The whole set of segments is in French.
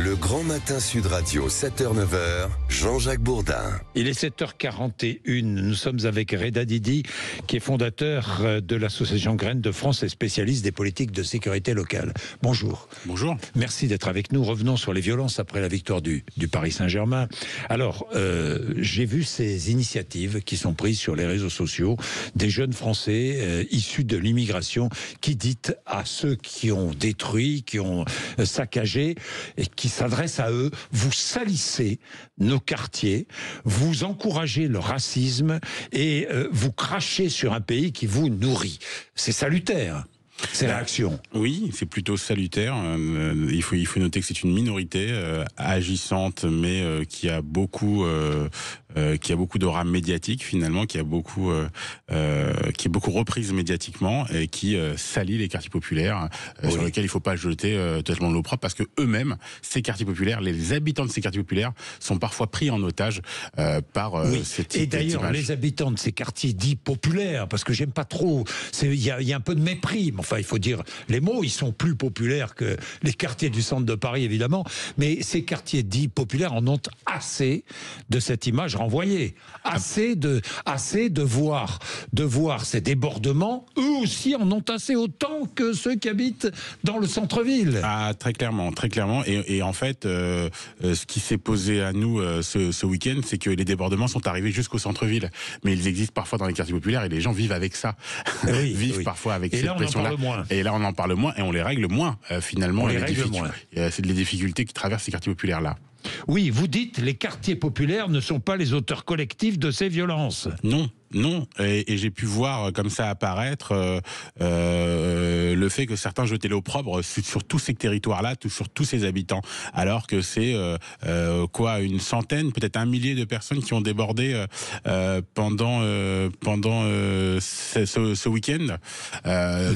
Le Grand Matin Sud Radio, 7h-9h, Jean-Jacques Bourdin. Il est 7h41, nous sommes avec Reda Didi, qui est fondateur de l'association Graines de France et spécialiste des politiques de sécurité locale. Bonjour. Bonjour. Merci d'être avec nous. Revenons sur les violences après la victoire du Paris Saint-Germain. Alors, j'ai vu ces initiatives qui sont prises sur les réseaux sociaux, des jeunes Français issus de l'immigration qui disent à ceux qui ont détruit, qui ont saccagé, et qui s'adressent à eux: vous salissez nos quartiers, vous encouragez le racisme et vous crachez sur un pays qui vous nourrit. C'est salutaire. Ces réactions. Oui, c'est plutôt salutaire. Il faut noter que c'est une minorité agissante, mais qui a beaucoup d'aura médiatique finalement, qui est beaucoup reprise médiatiquement et qui salit les quartiers populaires, sur lesquels il ne faut pas jeter totalement de l'eau propre, parce que eux-mêmes, ces quartiers populaires, les habitants de ces quartiers populaires, sont parfois pris en otage par ces types. Et d'ailleurs, les habitants de ces quartiers dits populaires, parce que j'aime pas trop, il y a un peu de mépris. Enfin, il faut dire les mots, ils sont plus populaires que les quartiers du centre de Paris, évidemment, mais ces quartiers dits populaires en ont assez de cette image renvoyée, assez de voir ces débordements. Eux aussi en ont assez, autant que ceux qui habitent dans le centre-ville. Ah, très clairement. Et en fait, ce qui s'est posé à nous ce week-end, c'est que les débordements sont arrivés jusqu'au centre-ville, mais ils existent parfois dans les quartiers populaires et les gens vivent avec ça, vivent parfois avec cette pression-là. Et là, on en parle moins et on les règle moins, finalement. C'est les difficultés qui traversent ces quartiers populaires-là. Oui, vous dites les quartiers populaires ne sont pas les auteurs collectifs de ces violences. Non, et j'ai pu voir comme ça apparaître le fait que certains jetaient l'opprobre sur tous ces territoires-là, sur tous ces habitants, alors que c'est une centaine, peut-être un millier de personnes qui ont débordé pendant ce week-end.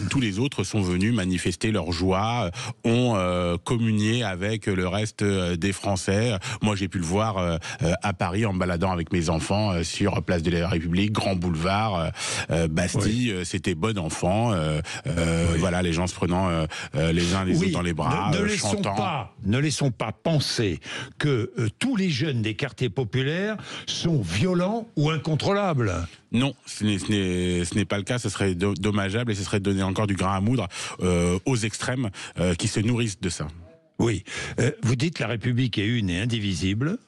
Tous les autres sont venus manifester leur joie, ont communié avec le reste des Français. Moi, j'ai pu le voir à Paris en me baladant avec mes enfants sur Place de la République, Grand Boulevard, Bastille. C'était bon enfant. Voilà, les gens se prenant les uns les autres dans les bras, chantant. Ne laissons pas penser que tous les jeunes des quartiers populaires sont violents ou incontrôlables. Non, ce n'est pas le cas. Ce serait dommageable et ce serait donner encore du grain à moudre aux extrêmes qui se nourrissent de ça. Oui. Vous dites la République est une et indivisible.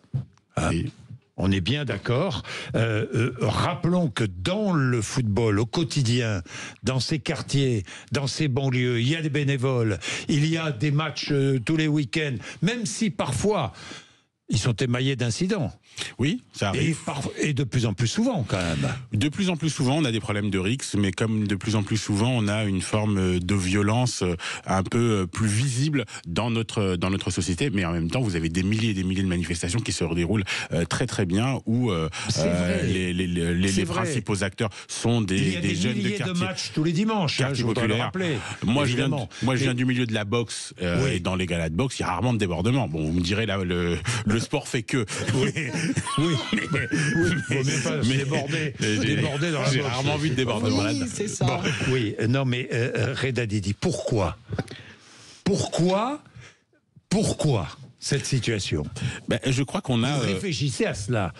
Oui. On est bien d'accord. Rappelons que dans le football, au quotidien, dans ces quartiers, dans ces banlieues, il y a des bénévoles, il y a des matchs tous les week-ends, même si parfois ils sont émaillés d'incidents. Oui, ça arrive. Et de plus en plus souvent, quand même. De plus en plus souvent, on a des problèmes de rixes, mais comme de plus en plus souvent, on a une forme de violence un peu plus visible dans notre société. Mais en même temps, vous avez des milliers et des milliers de manifestations qui se déroulent très très bien, où les principaux acteurs sont des jeunes de quartier. Il y a des milliers de matchs tous les dimanches, je voudrais le rappeler. Moi, je viens du milieu de la boxe, et dans les galas de boxe, il y a rarement de débordements. Bon, vous me direz, là, le sport fait que... Oui, mais pas déborder dans la boxe. J'ai rarement vu de débordement là-dedans. Oui, c'est ça. Non, mais Reda Didi, pourquoi cette situation? Je crois qu'on a... Réfléchissez à cela.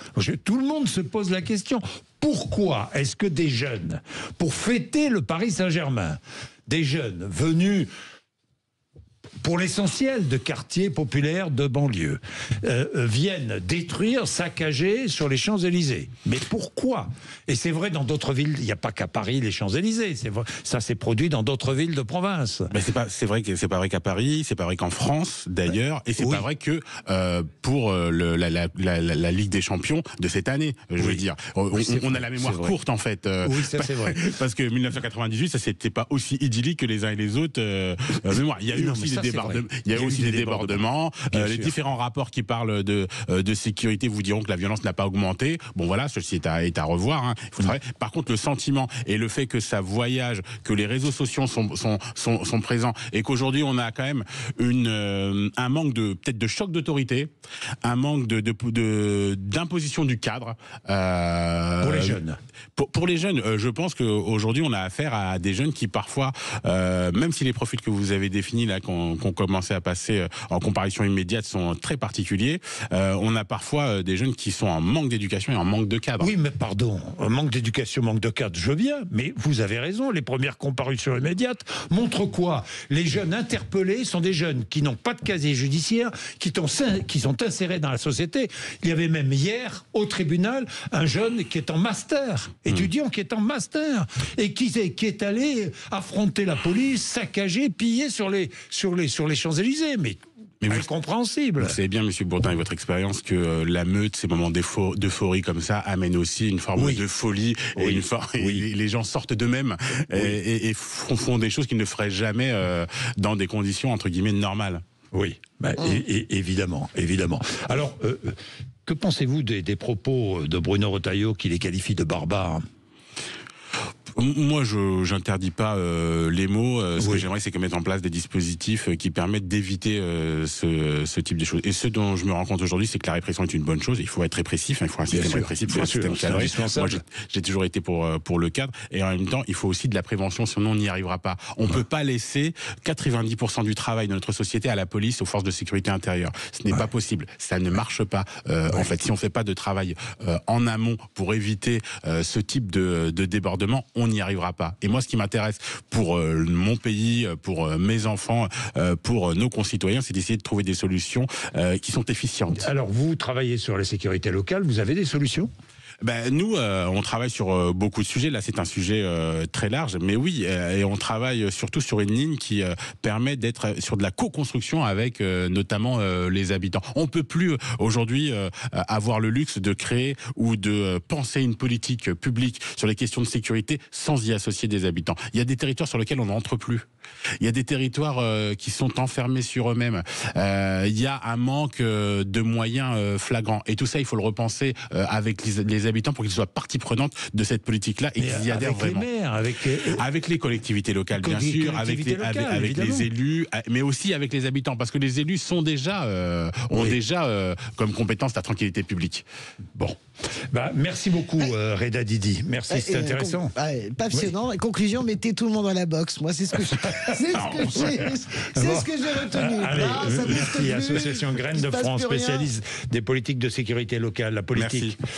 Tout le monde se pose la question. Pourquoi est-ce que des jeunes, pour fêter le Paris Saint-Germain, des jeunes venus pour l'essentiel de quartiers populaires de banlieue, viennent détruire, saccager sur les Champs-Élysées? Mais pourquoi? Et c'est vrai, dans d'autres villes, il n'y a pas qu'à Paris les Champs-Élysées. Ça s'est produit dans d'autres villes de province. Mais c'est vrai que c'est pas vrai qu'à Paris, c'est pas vrai qu'en France d'ailleurs, et c'est pas vrai que pour la Ligue des Champions de cette année. Je veux dire, on a la mémoire courte en fait. Oui, ça c'est vrai. Parce que 1998, ça c'était pas aussi idyllique que les uns et les autres. Mémoire. Il y a eu aussi des débordements. Les différents rapports qui parlent de sécurité vous diront que la violence n'a pas augmenté. Bon voilà, ceci est à revoir. Hein. Par contre, le sentiment et le fait que ça voyage, que les réseaux sociaux sont présents et qu'aujourd'hui on a quand même un manque peut-être de choc d'autorité, un manque d'imposition du cadre. Pour les jeunes. Pour les jeunes, je pense qu'aujourd'hui on a affaire à des jeunes qui parfois, même si les profils que vous avez définis là, qu'on ont commencé à passer en comparution immédiate sont très particuliers. On a parfois des jeunes qui sont en manque d'éducation et en manque de cadre. Oui, mais pardon, manque d'éducation, manque de cadre, je viens, mais vous avez raison, les premières comparutions immédiates montrent quoi? Les jeunes interpellés sont des jeunes qui n'ont pas de casier judiciaire, qui sont insérés dans la société. Il y avait même hier, au tribunal, un jeune qui est en master, étudiant qui est en master, et qui est allé affronter la police, saccager, piller sur les Champs-Élysées. Mais incompréhensible. Vous savez bien, Monsieur Bourdin, avec votre expérience, que la meute, ces moments d'euphorie comme ça, amènent aussi une forme de folie. Et les gens sortent d'eux-mêmes et font des choses qu'ils ne feraient jamais dans des conditions, entre guillemets, normales. Oui, évidemment. Alors, que pensez-vous des propos de Bruno Retailleau qui les qualifie de barbares ? Moi, je n'interdis pas les mots. Ce que j'aimerais, c'est mettre en place des dispositifs qui permettent d'éviter ce type de choses. Et ce dont je me rends compte aujourd'hui, c'est que la répression est une bonne chose. Il faut être répressif, il faut un système répressif, il faut un système cadré. Moi, j'ai toujours été pour le cadre. Et en même temps, il faut aussi de la prévention, sinon on n'y arrivera pas. On ne peut pas laisser 90% du travail de notre société à la police, aux forces de sécurité intérieure. Ce n'est pas possible. Ça ne marche pas. En fait, si on ne fait pas de travail en amont pour éviter ce type de débordement, on n'y arrivera pas. Et moi, ce qui m'intéresse pour mon pays, pour mes enfants, pour nos concitoyens, c'est d'essayer de trouver des solutions qui sont efficientes. Alors, vous travaillez sur la sécurité locale, vous avez des solutions ? Nous, on travaille sur beaucoup de sujets. Là, c'est un sujet très large, mais oui, et on travaille surtout sur une ligne qui permet d'être sur de la co-construction avec notamment les habitants. On peut plus aujourd'hui avoir le luxe de créer ou de penser une politique publique sur les questions de sécurité sans y associer des habitants. Il y a des territoires sur lesquels on n'entre plus. Il y a des territoires qui sont enfermés sur eux-mêmes. Il y a un manque de moyens flagrants. Et tout ça, il faut le repenser avec les habitants pour qu'ils soient partie prenante de cette politique-là et qu'ils y adhèrent vraiment. Avec les collectivités locales, bien sûr, avec les élus, mais aussi avec les habitants, parce que les élus sont déjà, ont déjà comme compétence la tranquillité publique. Bon. Merci beaucoup, Reda Didi. Merci, c'est intéressant. Passionnant. Conclusion, mettez tout le monde à la boxe. Moi, c'est ce que j'ai retenu. Merci, Association Graines de France, spécialiste des politiques de sécurité locale, la politique. Merci.